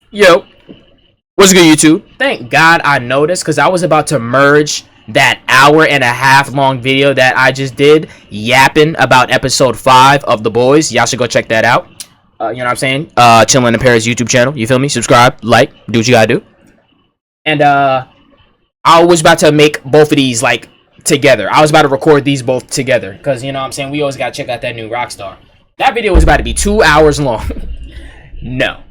Yo, what's good, YouTube? Thank God I noticed because I was about to merge that hour-and-a-half long video that I just did yapping about episode 5 of The Boys. Y'all should go check that out. You know what I'm saying? ChillinINParis YouTube channel. You feel me? Subscribe, like, do what you gotta do. And I was about to make both of these like together. I was about to record these both together because you know what I'm saying we always gotta check out that new Rockstar. That video was about to be 2 hours long. No.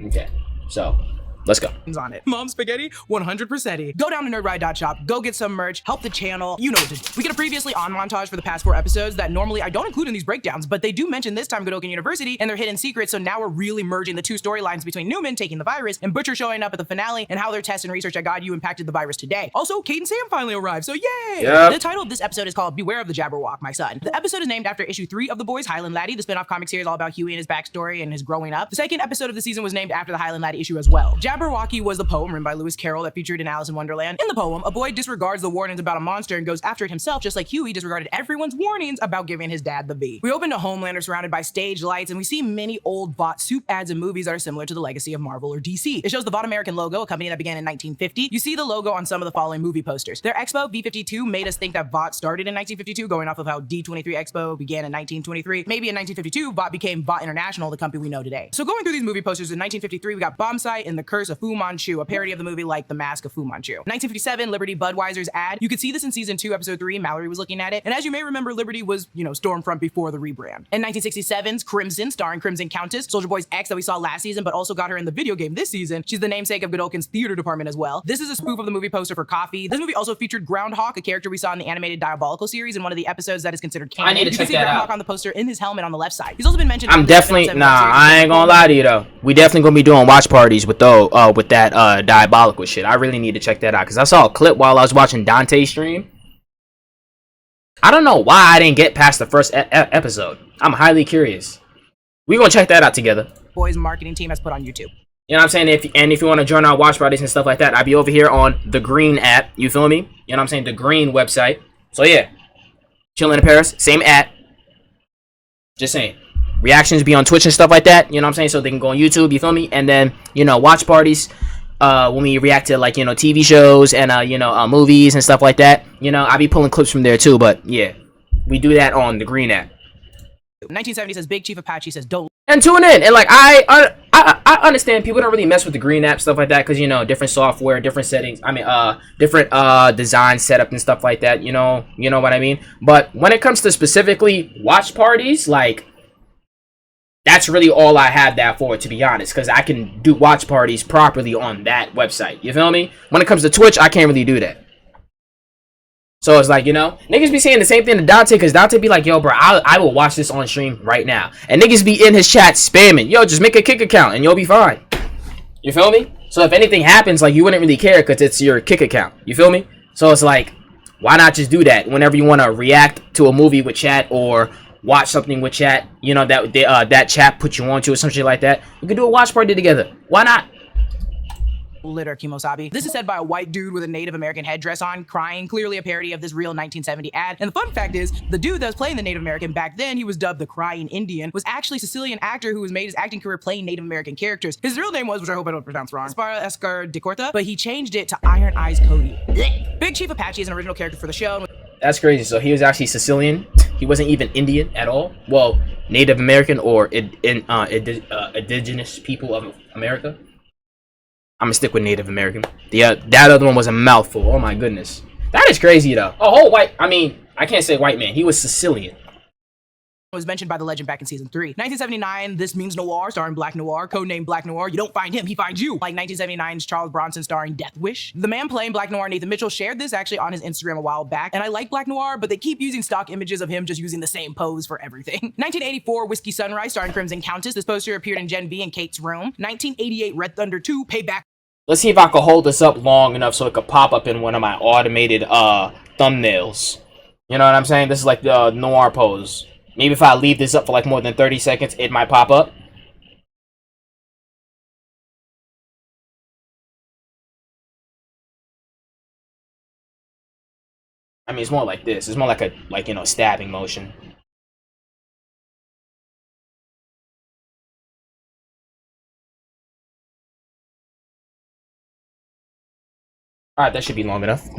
Okay. So, let's go. On it. Mom spaghetti, 100%. Go down to nerdride.shop, go get some merch, help the channel. You know what to do. We get a previously on montage for the past 4 episodes that normally I don't include in these breakdowns, but they do mention this time Godolkin University and their hidden secrets, so now we're really merging the 2 storylines between Newman taking the virus and Butcher showing up at the finale and how their tests and research at God You impacted the virus today. Also, Kate and Sam finally arrived, so yay! Yep. The title of this episode is called Beware of the Jabberwock, My Son. The episode is named after issue 3 of The Boys, Highland Laddie, the spin-off comic series all about Huey and his backstory and his growing up. The second episode of the season was named after the Highland Laddie issue as well. Jabberwocky was the poem written by Lewis Carroll that featured in Alice in Wonderland. In the poem, a boy disregards the warnings about a monster and goes after it himself, just like Huey disregarded everyone's warnings about giving his dad the V. We open to Homelander surrounded by stage lights, and we see many old Vought soup ads and movies that are similar to the legacy of Marvel or DC. It shows the Vought American logo, a company that began in 1950. You see the logo on some of the following movie posters. Their Expo V52 made us think that Vought started in 1952, going off of how D23 Expo began in 1923. Maybe in 1952, Vought became Vought International, the company we know today. So going through these movie posters, in 1953, we got Bomb Sight and The Curse of Fu Manchu, a parody of the movie like The Mask of Fu Manchu. 1957, Liberty Budweiser's ad. You could see this in season 2, episode 3. Mallory was looking at it. And as you may remember, Liberty was, Stormfront before the rebrand. In 1967's Crimson, starring Crimson Countess, Soldier Boy's ex that we saw last season, but also got her in the video game this season. She's the namesake of Godolkin's theater department as well. This is a spoof of the movie poster for Coffee. This movie also featured Groundhog, a character we saw in the animated Diabolical series in one of the episodes that is considered canon. I need to you check can see that Groundhog out. on the poster in his helmet on the left side. He's also been mentioned. I'm definitely I ain't gonna lie to you though. We definitely gonna be doing watch parties with that diabolical shit. I really need to check that out because I saw a clip while I was watching Dante's stream. I don't know why I didn't get past the first episode. I'm highly curious. We gonna check that out together. Boys marketing team has put on YouTube. You know what I'm saying? If you want to join our watch parties and stuff like that, I'll be over here on the Green app. You feel me? You know what I'm saying? The Green website. So yeah, ChillinINParis, same app. Just saying. Reactions be on Twitch and stuff like that. You know what I'm saying? So they can go on YouTube. You feel me? And then watch parties. When we react to like TV shows and movies and stuff like that. I'll be pulling clips from there too. But yeah, we do that on the Green app. 1970 says Big Chief Apache says don't. And tune in. And like I understand people don't really mess with the Green app stuff like that because different software, different settings. I mean different design setup and stuff like that. You know what I mean. But when it comes to specifically watch parties, like that's really all I have that for, to be honest, because I can do watch parties properly on that website. You feel me? When it comes to Twitch, I can't really do that. So it's like, niggas be saying the same thing to Dante, because Dante be like, yo, bro, I will watch this on stream right now. And niggas be in his chat spamming, yo, just make a kick account and you'll be fine. You feel me? So if anything happens, like, you wouldn't really care because it's your kick account. You feel me? So it's like, why not just do that whenever you want to react to a movie with chat or watch something with chat, that chat put you onto or some shit like that. You can do a watch party together. Why not? Litter Kimosabi. This is said by a white dude with a Native American headdress on, crying, clearly a parody of this real 1970 ad. And the fun fact is, the dude that was playing the Native American back then, he was dubbed the Crying Indian, was actually a Sicilian actor who was made his acting career playing Native American characters. His real name was, which I hope I don't pronounce wrong, Spara Escar de Corta, but he changed it to Iron Eyes Cody. Big Chief Apache is an original character for the show. That's crazy. So he was actually Sicilian. He wasn't even Indian at all. Well, Native American or indigenous people of America. I'm gonna stick with Native American. That other one was a mouthful. Oh my goodness. That is crazy though. A whole white, I can't say white man. He was Sicilian. Was mentioned by the legend back in season 3. 1979, This Means Noir, starring Black Noir, codename Black Noir. You don't find him, he finds you. Like 1979's Charles Bronson, starring Death Wish. The man playing Black Noir, Nathan Mitchell, shared this actually on his Instagram a while back, and I like Black Noir, but they keep using stock images of him just using the same pose for everything. 1984, Whiskey Sunrise, starring Crimson Countess. This poster appeared in Gen V and Kate's room. 1988, Red Thunder 2, Payback. Let's see if I can hold this up long enough so it could pop up in one of my automated thumbnails. You know what I'm saying? This is like the noir pose. Maybe if I leave this up for like more than 30 seconds, it might pop up. I mean, it's more like this. It's more like a stabbing motion. Alright, that should be long enough.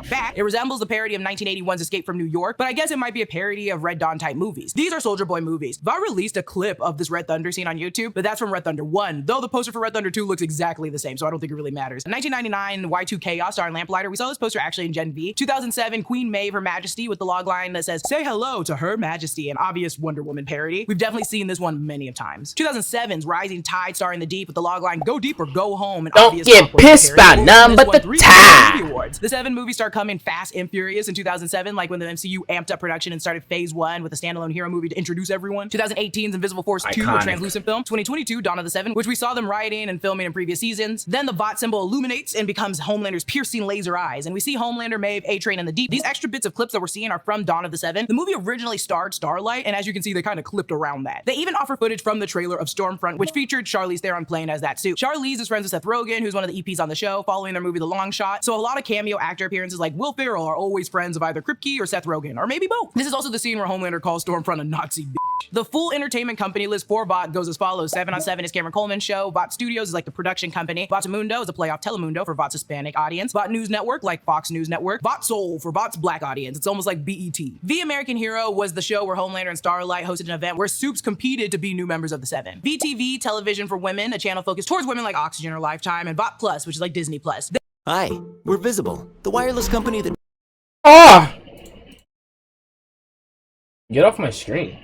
Back. It resembles the parody of 1981's Escape from New York, but I guess it might be a parody of Red Dawn type movies. These are Soulja Boy movies. Vought released a clip of this Red Thunder scene on YouTube, but that's from Red Thunder 1, though the poster for Red Thunder 2 looks exactly the same, so I don't think it really matters. In 1999, Y2 Chaos starring Lamplighter, we saw this poster actually in Gen V. 2007, Queen Maeve, Her Majesty, with the logline that says, "Say hello to Her Majesty," an obvious Wonder Woman parody. We've definitely seen this one many of times. 2007's Rising Tide starring The Deep with the logline, "Go deep or go home," an don't obvious get pissed by none but the tide. Awards. The 7 movies start coming fast and furious in 2007, like when the MCU amped up production and started phase 1 with a standalone hero movie to introduce everyone. 2018's Invisible Force 2, a translucent film. 2022, Dawn of the Seven, which we saw them writing and filming in previous seasons. Then the Vought symbol illuminates and becomes Homelander's piercing laser eyes, and we see Homelander, Maeve, A-Train, and the Deep. These extra bits of clips that we're seeing are from Dawn of the Seven. The movie originally starred Starlight, and as you can see, they kind of clipped around that. They even offer footage from the trailer of Stormfront, which featured Charlize Theron playing as that suit. Charlize is friends with Seth Rogen, who's one of the EPs on the show, following their movie The Long Shot, so a lot of cameo actor appearances like Will Ferrell are always friends of either Kripke or Seth Rogen, or maybe both. This is also the scene where Homelander calls Stormfront a Nazi bitch. The full entertainment company list for Vought goes as follows. 7 on 7 is Cameron Coleman's show. Vought Studios is like the production company. Voughtmundo is a play off Telemundo for Vought's Hispanic audience. Vought News Network, like Fox News Network. Vought Soul for Vought's Black audience. It's almost like BET. The American Hero was the show where Homelander and Starlight hosted an event where Supes competed to be new members of the Seven. VTV, Television for Women, a channel focused towards women like Oxygen or Lifetime, and Vought Plus, which is like Disney Plus. Hi, we're Visible, the wireless company that... Ah! Get off my screen.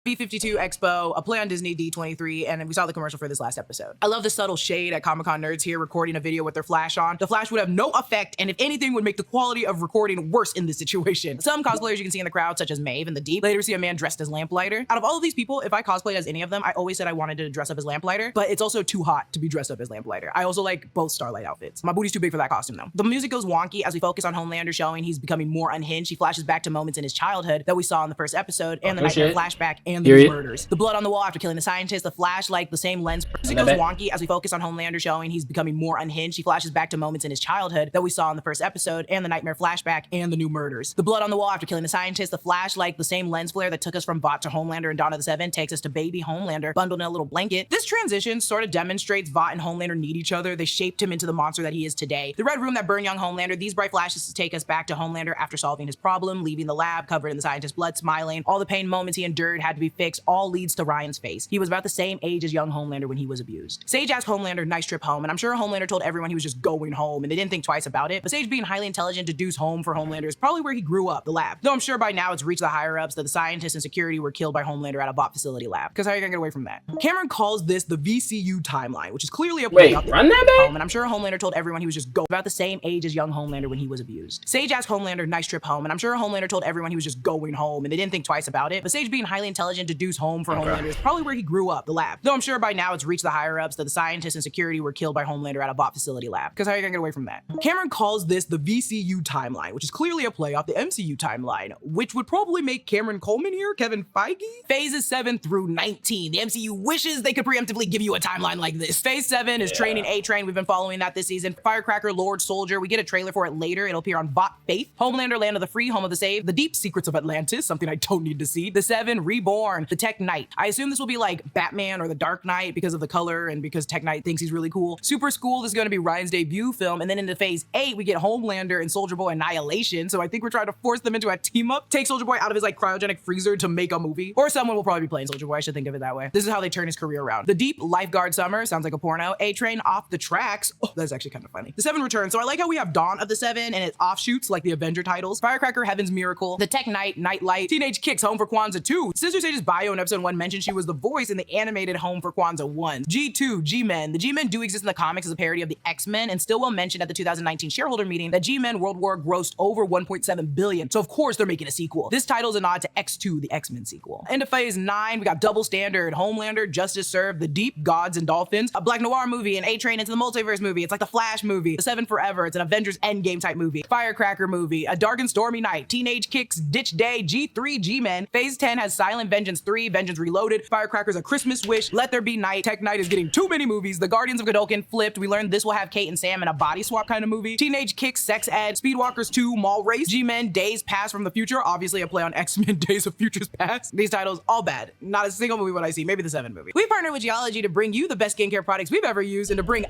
B52 Expo, a play on Disney D23, and we saw the commercial for this last episode. I love the subtle shade at Comic-Con nerds here recording a video with their flash on. The flash would have no effect, and if anything would make the quality of recording worse in this situation. Some cosplayers you can see in the crowd, such as Maeve and the Deep, later see a man dressed as Lamplighter. Out of all of these people, if I cosplayed as any of them, I always said I wanted to dress up as Lamplighter, but it's also too hot to be dressed up as Lamplighter. I also like both Starlight outfits. My booty's too big for that costume though. The music goes wonky as we focus on Homelander showing he's becoming more unhinged. He flashes back to moments in his childhood that we saw in the first episode, and the nightmare flashback, and the murders. The blood on the wall after killing the scientist, the flash like the same lens. Music goes wonky as we focus on Homelander showing he's becoming more unhinged. He flashes back to moments in his childhood that we saw in the first episode, and the nightmare flashback, and the new murders. The blood on the wall after killing the scientist, the flash like the same lens flare that took us from Vought to Homelander and Dawn of the Seven takes us to baby Homelander bundled in a little blanket. This transition sort of demonstrates Vought and Homelander need each other. They shaped him into the monster that he is today. The red room that burned young Homelander, these bright flashes to take us back to Homelander after solving his problem, leaving the lab covered in the scientist's blood, smiling. All the pain moments he endured had to be fixed. All leads to Ryan's face. He was about the same age as young Homelander when he was abused. Sage asked Homelander, "Nice trip home," and I'm sure Homelander told everyone he was just going home, and they didn't think twice about it. But Sage being highly intelligent deduced home for Homelander is probably where he grew up, the lab. Though I'm sure by now it's reached the higher-ups that the scientists and security were killed by Homelander at a Vought facility lab. Because how are you gonna get away from that? Cameron calls this the VCU timeline, which is clearly a play out run that back? and I'm sure Homelander told everyone he was just going about the same age as young Homelander when he was abused. Sage asked Homelander, "Nice trip home," and I'm sure Homelander told everyone he was just going home, and they didn't think twice about it. But Sage being highly intelligent deduced home for Homelander is probably where he grew up, the lab. Though I'm sure by now it's reached the higher-ups that the scientists and security were killed by Homelander at a Vought facility lab. Because how are you gonna get away from that? Cameron calls this the VCU timeline, which is clearly a play off the MCU timeline, which would probably make Cameron Coleman here Kevin Feige? Phases 7 through 19. The MCU wishes they could preemptively give you a timeline like this. Phase 7 is training A-Train. We've been following that this season. Firecracker, Lord Soldier. We get a trailer for it later. It'll appear on Vought Faith. Homelander, Land of the Free, Home of the Saved. The Deep Secrets of Atlantis, something I don't need to see. The 7, Reborn. The Tech Knight. I assume this will be like Batman or the Dark Knight because of the color and because Tech Knight thinks he's really cool. Super School, this is going to be Ryan's debut film. And then into Phase 8, we get Homelander and Soulja Boy Annihilation. So I think we're trying to force them into a team up. Take Soulja Boy out of his like cryogenic freezer to make a movie. Or someone will probably be playing Soulja Boy. I should think of it that way. This is how they turn his career around. The Deep, Lifeguard Summer, sounds like a porno. A-Train, Off the Tracks. Oh, that's actually kind of funny. The 7 returns. So I like how we have Dawn of the 7 and its offshoots like the Avenger titles. Firecracker, Heaven's Miracle. The Tech Knight, Nightlight. Teenage Kicks, Home for Kwanzaa 2. Sister Sage's bio in episode 1 mentioned she was the voice in the animated Home for Kwanzaa 1. G2, G-Men. The G-Men do exist in the comics as a parody of the X-Men, and Stillwell mentioned at the 2019 shareholder meeting that G-Men World War grossed over 1.7 billion. So of course they're making a sequel. This title is a nod to X2, the X-Men sequel. Into Phase 9, we got Double Standard, Homelander, Justice Served, The Deep, Gods and Dolphins, a Black Noir movie, an A-Train into the Multiverse movie. It's like the Flash movie. The 7 Forever. It's an Avengers Endgame type movie. Firecracker movie, A Dark and Stormy Night, Teenage Kicks, Ditch Day, G3, G-Men. Phase 10 has Silent Vengeance 3, Vengeance Reloaded, Firecracker's A Christmas Wish, Let There Be Night, Tech Knight is getting too many movies, The Guardians of Godolphin flipped. We learned this will have Kate and Sam in a body swap kind of movie. Teenage Kicks, Sex Ed, Speedwalkers 2, Mall Race, G-Men, Days Past from the Future, obviously a play on X-Men Days of Futures Past. These titles, all bad. Not a single movie what I see, maybe the 7 movie. We partnered with Geology to bring you the best skincare products we've ever used and to bring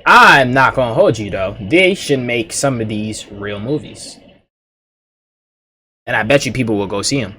I'm not gonna hold you though. They should make some of these real movies, and I bet you people will go see them.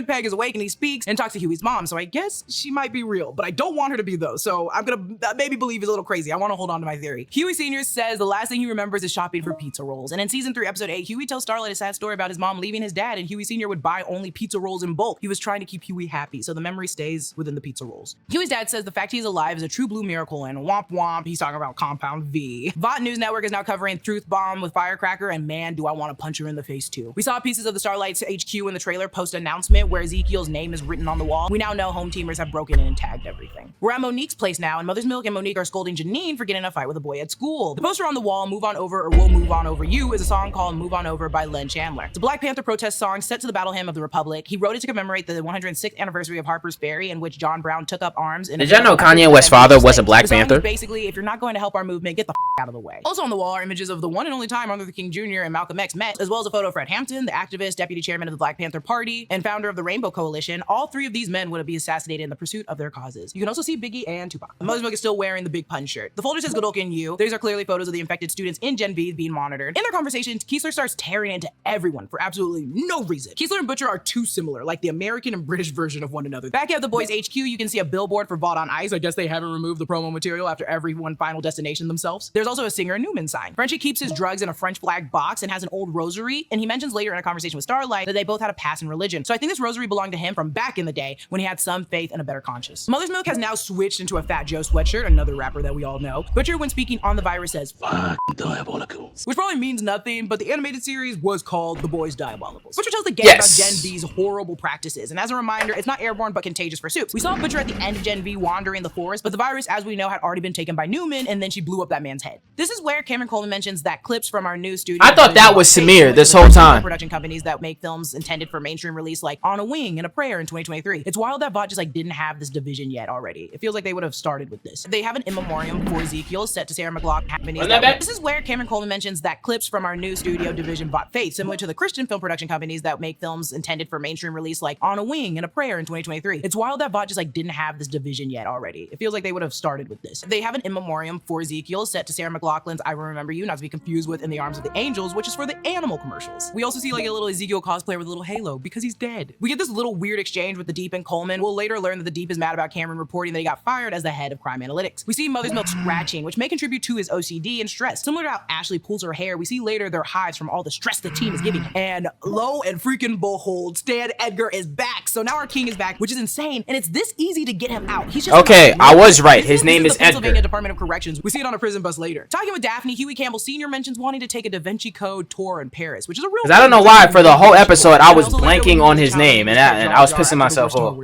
Peg is awake and he speaks and talks to Huey's mom, so I guess she might be real, but I don't want her to be though, so I'm gonna maybe believe he's a little crazy. I want to hold on to my theory. Huey Sr. says the last thing he remembers is shopping for pizza rolls, and in season 3 episode 8, Huey tells Starlight a sad story about his mom leaving his dad, and Huey Sr. would buy only pizza rolls in bulk. He was trying to keep Huey happy, so the memory stays within the pizza rolls. Huey's dad says the fact he's alive is a true blue miracle, and womp womp, he's talking about Compound V. Vought News Network is now covering Truth Bomb with Firecracker, and man, do I want to punch her in the face too. We saw pieces of the Starlight's HQ in the trailer post-announcement where Ezekiel's name is written on the wall. We now know home teamers have broken in and tagged everything. We're at Monique's place now, and Mother's Milk and Monique are scolding Janine for getting in a fight with a boy at school. The poster on the wall, Move On Over or We'll Move On Over You, is a song called Move On Over by Len Chandler. It's a Black Panther protest song set to the battle hymn of the Republic. He wrote it to commemorate the 106th anniversary of Harper's Ferry, in which John Brown took up arms. Did y'all know Kanye West's father was a Black Panther? Basically, if you're not going to help our movement, get the out of the way. Also on the wall are images of the one and only time Martin Luther King Jr. and Malcolm X met, as well as a photo of Fred Hampton, the activist, deputy chairman of the Black Panther Party, and founder of the Rainbow Coalition. All 3 of these men would be assassinated in the pursuit of their causes. You can also see Biggie and Tupac. Mother's Milk is still wearing the big pun shirt. The folder says Godolkin U. These are clearly photos of the infected students in Gen V being monitored. In their conversations, Keesler starts tearing into everyone for absolutely no reason. Keesler and Butcher are too similar, like the American and British version of one another. Back at the boys' HQ, you can see a billboard for Vaught on Ice. I guess they haven't removed the promo material after everyone Final Destination themselves. There's also a Singer and Newman sign. Frenchie keeps his drugs in a French flag box and has an old rosary, and he mentions later in a conversation with Starlight that they both had a past in religion. So I think this rosary belonged to him from back in the day when he had some faith and a better conscience. Mother's Milk has now switched into a Fat Joe sweatshirt, another rapper that we all know. Butcher, when speaking on the virus, says Diabolicals, which probably means nothing, but the animated series was called The Boys Diabolicals. Butcher tells the gang about Gen V's horrible practices, and as a reminder, it's not airborne but contagious for Soups. We saw Butcher at the end of Gen V wandering the forest, but the virus, as we know, had already been taken by Newman, and then she blew up that man's head. This is where Cameron Coleman mentions that clips from our new studio. I thought that was Samir this whole time. Production companies that make films intended for mainstream release, like On a Wing and A Prayer in 2023. It's wild that Vought just didn't have this division yet already. It feels like they would have started with this. They have an in memoriam for Ezekiel set to Sarah McLachlan. This is where Cameron Coleman mentions that clips from our new studio division Vought Faith, similar to the Christian film production companies that make films intended for mainstream release, like On a Wing and A Prayer in 2023. It's wild that Vought just didn't have this division yet already. It feels like they would have started with this. They have an in memoriam for Ezekiel set to Sarah McLachlan's I Will Remember You, not to be confused with In the Arms of the Angels, which is for the animal commercials. We also see a little Ezekiel cosplayer with a little halo because he's dead. We get this little weird exchange with the Deep and Coleman. We'll later learn that the Deep is mad about Cameron reporting that he got fired as the head of crime analytics. We see Mother's Milk scratching, which may contribute to his OCD and stress. Similar to how Ashley pulls her hair, we see later their hives from all the stress the team is giving. And lo and freaking behold, Stan Edgar is back. So now our king is back, which is insane. And it's this easy to get him out. He's just okay. I was right. His name is Edgar. Pennsylvania Department of Corrections. We see it on a prison bus later. Talking with Daphne, Huey Campbell Sr. mentions wanting to take a Da Vinci Code tour in Paris, which is a real. I don't know why for the whole episode I was blanking on his name and I was pissing myself off.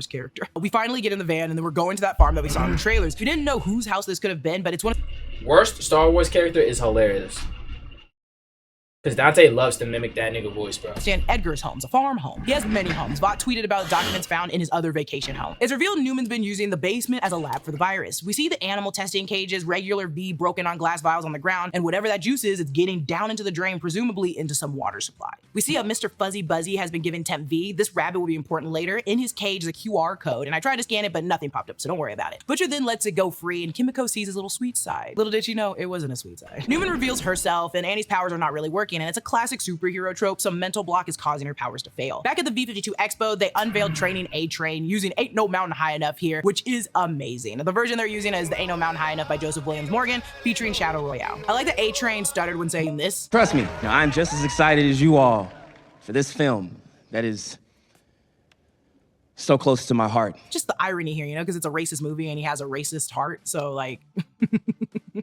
We finally get in the van and then we're going to that farm that we saw in the trailers. We didn't know whose house this could have been, but it's one of worst Star Wars character is hilarious. Because Dante loves to mimic that nigga voice, bro. Stan Edgar's home's a farm home. He has many homes. Vought tweeted about documents found in his other vacation home. It's revealed Newman's been using the basement as a lab for the virus. We see the animal testing cages, regular V broken on glass vials on the ground, and whatever that juice is, it's getting down into the drain, presumably into some water supply. We see a Mr. Fuzzy Buzzy has been given Temp V. This rabbit will be important later. In his cage is a QR code, and I tried to scan it, but nothing popped up, so don't worry about it. Butcher then lets it go free, and Kimiko sees his little sweet side. Little did she know, it wasn't a sweet side. Newman reveals herself, and Annie's powers are not really working, and it's a classic superhero trope. Some mental block is causing her powers to fail. Back at the V52 Expo, they unveiled training A-Train using Ain't No Mountain High Enough here, which is amazing. The version they're using is the Ain't No Mountain High Enough by Joseph Williams Morgan, featuring Shadow Royale. I like that A-Train stuttered when saying this. Trust me, now, I'm just as excited as you all for this film that is so close to my heart. Just the irony here, because it's a racist movie and he has a racist heart, so like...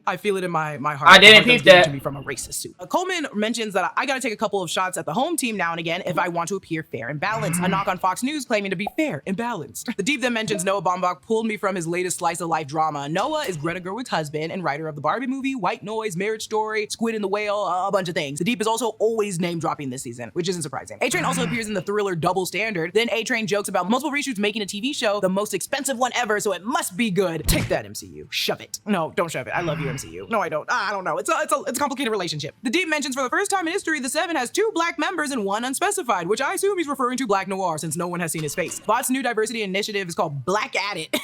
I feel it in my heart. I didn't peep that. To me from a racist suit. Coleman mentions that I gotta take a couple of shots at the home team now and again if I want to appear fair and balanced. A knock on Fox News claiming to be fair and balanced. The Deep then mentions Noah Baumbach pulled me from his latest slice of life drama. Noah is Greta Gerwig's husband and writer of the Barbie movie, White Noise, Marriage Story, Squid and the Whale, a bunch of things. The Deep is also always name dropping this season, which isn't surprising. A-Train also appears in the thriller Double Standard. Then A-Train jokes about multiple reshoots making a TV show, the most expensive one ever, so it must be good. Take that, MCU. Shove it. No, don't shove it. I love you, MCU. No, I don't. I don't know. It's a complicated relationship. The Deep mentions for the first time in history, the Seven has 2 black members and 1 unspecified, which I assume he's referring to Black Noir since no one has seen his face. Vought's new diversity initiative is called Black at It.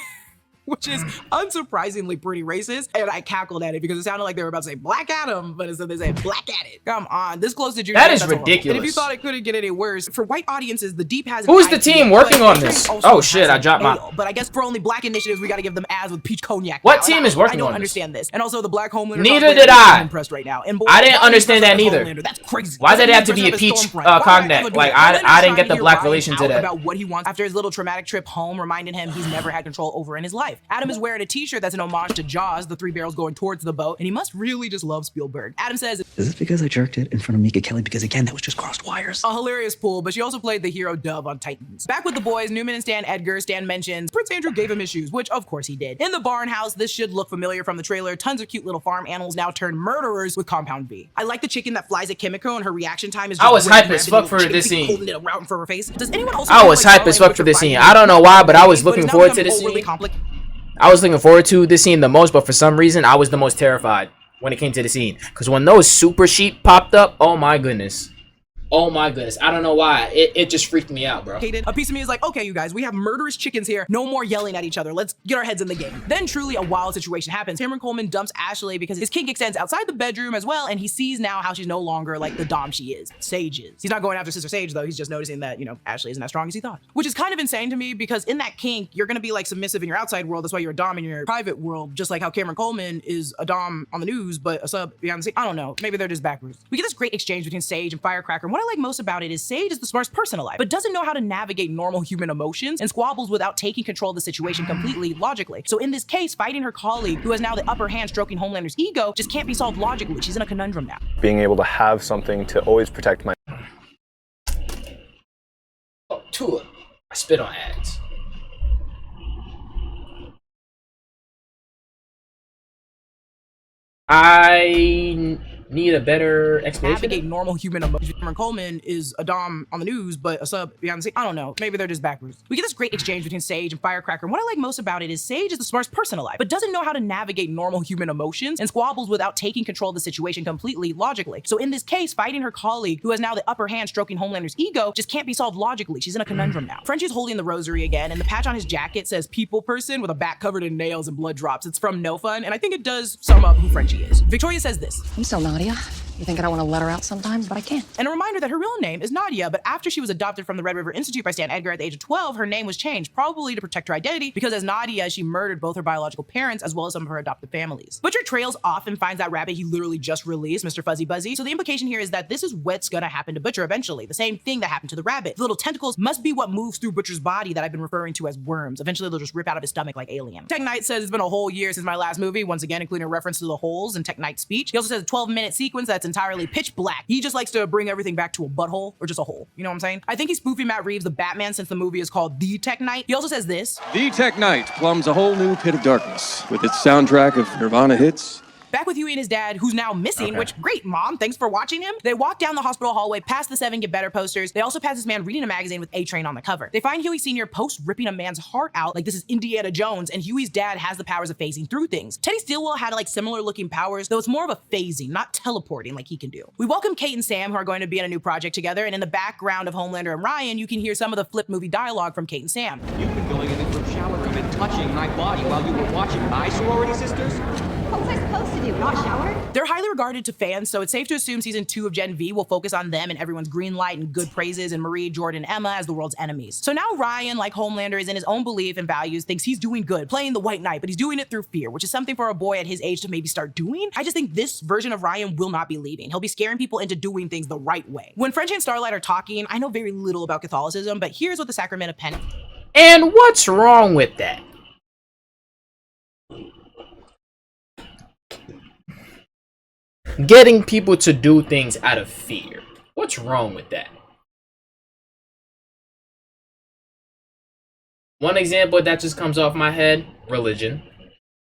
which is unsurprisingly pretty racist, and I cackled at it because it sounded like they were about to say Black Adam, but instead they say Black at it. Come on, this close to June. That is ridiculous. And if you thought it couldn't get any worse, for white audiences, The Deep has. Who's the team working on this? Oh shit, I dropped my. But I guess for only black initiatives, we got to give them ads with peach cognac. What team is working on this? I don't understand this. And also the Black Homelander. Neither did I. I'm impressed right now. And boy, I didn't understand that neither. That's crazy. Why did it have to be a peach cognac? Like I didn't get the black relation to that. About what he wants after his little traumatic trip home, reminding him he's never had control over in his life. Adam is wearing a t-shirt that's an homage to Jaws, the three barrels going towards the boat, and he must really just love Spielberg. Adam says, "Is this because I jerked it in front of Mika Kelly? Because again, that was just crossed wires." A hilarious pull, but she also played the hero Dove on Titans. Back with the boys, Newman and Stan Edgar. Stan mentions Prince Andrew gave him issues, which of course he did. In the barn house, this should look familiar from the trailer. Tons of cute little farm animals now turned murderers with Compound V. I like the chicken that flies at Kimiko, and her reaction time is just I was hype as fuck for this scene. Holding it around for her face. Does anyone else I was hype as fuck for this scene. I don't know why, but I was looking forward to this scene. I was looking forward to this scene the most, but for some reason, I was the most terrified when it came to the scene. Because when those super sheep popped up, oh my goodness. Oh my goodness. I don't know why. It just freaked me out, bro. A piece of me is like, okay, you guys, we have murderous chickens here. No more yelling at each other. Let's get our heads in the game. Then truly a wild situation happens. Cameron Coleman dumps Ashley because his kink extends outside the bedroom as well, and he sees now how she's no longer like the dom she is. Sage is. He's not going after Sister Sage though. He's just noticing that, you know, Ashley isn't as strong as he thought. Which is kind of insane to me because in that kink, you're gonna be like submissive in your outside world. That's why you're a dom in your private world. Just like how Cameron Coleman is a dom on the news, but a sub behind the scene. I don't know. Maybe they're just backwards. We get this great exchange between Sage and Firecracker, and what I like most about it is Sage is the smartest person alive, but doesn't know how to navigate normal human emotions and squabbles without taking control of the situation completely logically. So in this case, fighting her colleague, who has now the upper hand stroking Homelander's ego, just can't be solved logically. She's in a conundrum now. Being able to have something to always protect my... Oh, Tua. I spit on ads. I need a better explanation. Navigate normal human emotions. Cameron Coleman is a dom on the news, but a sub behind the scene. I don't know. Maybe they're just backwards. We get this great exchange between Sage and Firecracker, and what I like most about it is Sage is the smartest person alive, but doesn't know how to navigate normal human emotions and squabbles without taking control of the situation completely logically. So in this case, fighting her colleague, who has now the upper hand stroking Homelander's ego, just can't be solved logically. She's in a conundrum now. Frenchie's holding the rosary again, and the patch on his jacket says people person with a back covered in nails and blood drops. It's from No Fun, and I think it does sum up who Frenchie is. Victoria says this. I'm still Nadia. You think I don't want to let her out sometimes, but I can't. And a reminder that her real name is Nadia, but after she was adopted from the Red River Institute by Stan Edgar at the age of 12, her name was changed, probably to protect her identity, because as Nadia, she murdered both her biological parents as well as some of her adopted families. Butcher trails off and finds that rabbit he literally just released, Mr. Fuzzy Buzzy. So the implication here is that this is what's gonna happen to Butcher eventually. The same thing that happened to the rabbit. The little tentacles must be what moves through Butcher's body that I've been referring to as worms. Eventually they'll just rip out of his stomach like Alien. Tech Knight says it's been a whole year since my last movie, once again including a reference to the holes in Tech Knight's speech. He also says a 12-minute sequence that's entirely pitch black. He just likes to bring everything back to a butthole or just a hole. You know what I'm saying? I think he's spoofing Matt Reeves, the Batman, since the movie is called The Tech Knight. He also says this. The Tech Knight plumbs a whole new pit of darkness with its soundtrack of Nirvana hits. Back with Huey and his dad, who's now missing, which, great, Mom, thanks for watching him. They walk down the hospital hallway, past the 7 Get Better posters. They also pass this man reading a magazine with A-Train on the cover. They find Huey Sr. post-ripping a man's heart out like this is Indiana Jones, and Huey's dad has the powers of phasing through things. Teddy Stillwell had like similar-looking powers, though it's more of a phasing, not teleporting like he can do. We welcome Kate and Sam, who are going to be in a new project together, and in the background of Homelander and Ryan, you can hear some of the Flip movie dialogue from Kate and Sam. You've been going in the group shower room and touching my body while you were watching my sorority sisters? What was I supposed to do, not shower? They're highly regarded to fans, so it's safe to assume season 2 of Gen V will focus on them and everyone's green light and good praises and Marie, Jordan, and Emma as the world's enemies. So now Ryan, like Homelander, is in his own belief and values, thinks he's doing good, playing the White Knight, but he's doing it through fear, which is something for a boy at his age to maybe start doing. I just think this version of Ryan will not be leaving. He'll be scaring people into doing things the right way. When French and Starlight are talking, I know very little about Catholicism, but here's what the Sacrament of Penance. And what's wrong with that? Getting people to do things out of fear. What's wrong with that? One example that just comes off my head, religion.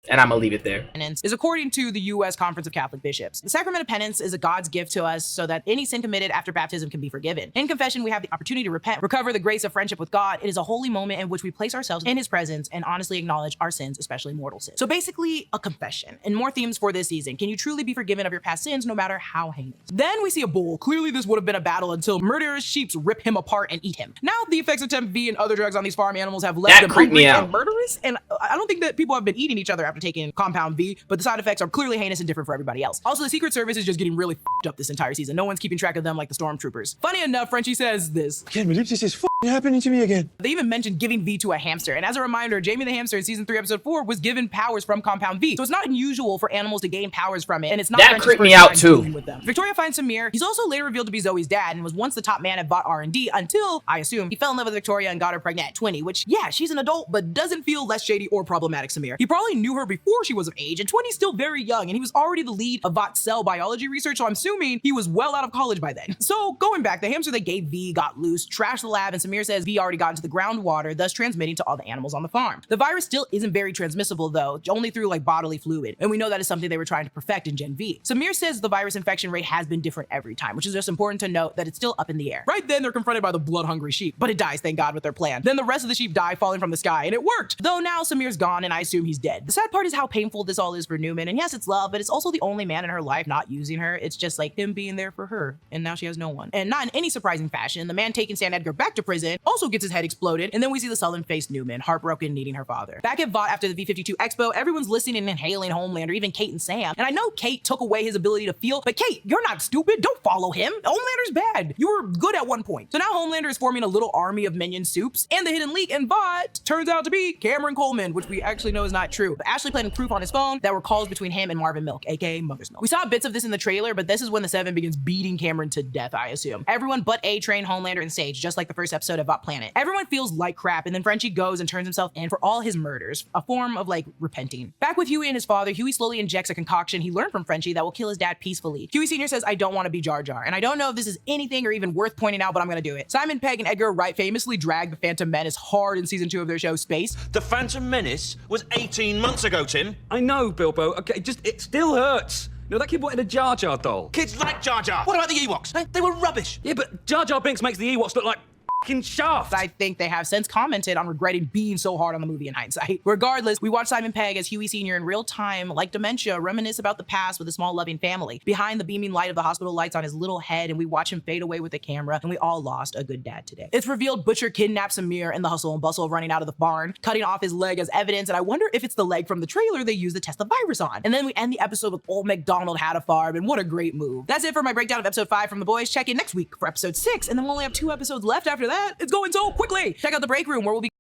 And I'm gonna leave it there. Penance is according to the U.S. Conference of Catholic Bishops. The sacrament of penance is a God's gift to us so that any sin committed after baptism can be forgiven. In confession, we have the opportunity to repent, recover the grace of friendship with God. It is a holy moment in which we place ourselves in his presence and honestly acknowledge our sins, especially mortal sins. So basically, a confession. And more themes for this season. Can you truly be forgiven of your past sins, no matter how heinous? Then we see a bull. Clearly, this would have been a battle until murderous sheep rip him apart and eat him. Now, the effects of Temp V and other drugs on these farm animals have left them hungry and murderous, and I don't think that people have been eating each other after taking Compound V, but the side effects are clearly heinous and different for everybody else. Also, the Secret Service is just getting really f***ed up this entire season. No one's keeping track of them like the Stormtroopers. Funny enough, Frenchie says this. I can't believe this is happening to me again. They even mentioned giving V to a hamster, and as a reminder, Jamie the hamster in season 3, episode 4 was given powers from Compound V, so it's not unusual for animals to gain powers from it, and it's not that creeped me out too. With them. Victoria finds Samir. He's also later revealed to be Zoe's dad and was once the top man at Vought R&D until, I assume, he fell in love with Victoria and got her pregnant at 20, which, yeah, she's an adult, but doesn't feel less shady or problematic Samir. He probably knew her before she was of age, and 20's still very young, and he was already the lead of Vought's cell biology research, so I'm assuming he was well out of college by then. So, going back, the hamster they gave V got loose, trashed the lab, and Samir says V already got into the groundwater, thus transmitting to all the animals on the farm. The virus still isn't very transmissible though, only through like bodily fluid, and we know that is something they were trying to perfect in Gen V. Samir says the virus infection rate has been different every time, which is just important to note that it's still up in the air. Right then, they're confronted by the blood-hungry sheep, but it dies, thank God, with their plan. Then the rest of the sheep die falling from the sky, and it worked! Though now Samir's gone, and I assume he's dead. The sad part is how painful this all is for Newman, and yes, it's love, but it's also the only man in her life not using her. It's just like him being there for her, and now she has no one. And not in any surprising fashion, the man taking San Edgar back to prison also gets his head exploded, and then we see the sullen-faced Newman, heartbroken, needing her father. Back at Vought after the V-52 Expo, everyone's listening and inhaling Homelander, even Kate and Sam. And I know Kate took away his ability to feel, but Kate, you're not stupid. Don't follow him. Homelander's bad. You were good at one point. So now Homelander is forming a little army of minion soups, and the hidden leak in Vought turns out to be Cameron Coleman, which we actually know is not true. But Ashley planted proof on his phone that were calls between him and Marvin Milk, aka Mother's Milk. We saw bits of this in the trailer, but this is when the Seven begins beating Cameron to death, I assume. Everyone but A-Train, Homelander, and Sage, just like the first episode of Vought Planet. Everyone feels like crap, and then Frenchie goes and turns himself in for all his murders, a form of like repenting. Back with Huey and his father, Huey slowly injects a concoction he learned from Frenchie that will kill his dad peacefully. Huey Sr. says, I don't want to be Jar Jar, and I don't know if this is anything or even worth pointing out, but I'm gonna do it. Simon Pegg and Edgar Wright famously dragged the Phantom Menace hard in season 2 of their show Space. The Phantom Menace was 18 months ago, Tim. I know, Bilbo. Okay, it still hurts. No, that kid wanted a Jar Jar doll. Kids like Jar Jar. What about the Ewoks? They were rubbish. Yeah, but Jar Jar Binks makes the Ewoks look like f***ing Shaft. I think they have since commented on regretting being so hard on the movie in hindsight. Regardless, we watch Simon Pegg as Huey Sr. in real time, like dementia, reminisce about the past with a small loving family. Behind the beaming light of the hospital lights on his little head, and we watch him fade away with the camera, and we all lost a good dad today. It's revealed Butcher kidnaps Samir in the hustle and bustle of running out of the barn, cutting off his leg as evidence, and I wonder if it's the leg from the trailer they used to test the virus on. And then we end the episode with old MacDonald had a farm, and what a great move. That's it for my breakdown of episode 5 from The Boys. Check in next week for episode 6, and then we'll only have 2 episodes left after that. It's going so quickly. Check out the break room where we'll be.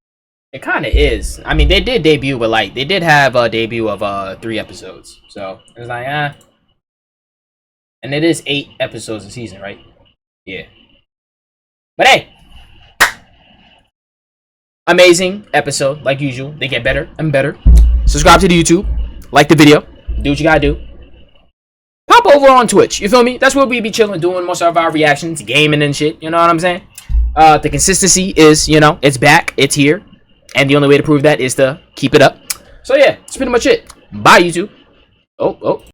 It kind of is. I mean, they did debut, but like they did have a debut of 3 episodes, so it's like and it is 8 episodes a season, right? Yeah. But hey, amazing episode like usual. They get better and better. Subscribe to the YouTube, like the video, do what you gotta do. Pop over on Twitch, you feel me? That's where we be chilling, doing most of our reactions, gaming and shit. You know what I'm saying? The consistency is, you know, it's back, it's here, and the only way to prove that is to keep it up. So yeah, that's pretty much it. Bye, YouTube. Oh.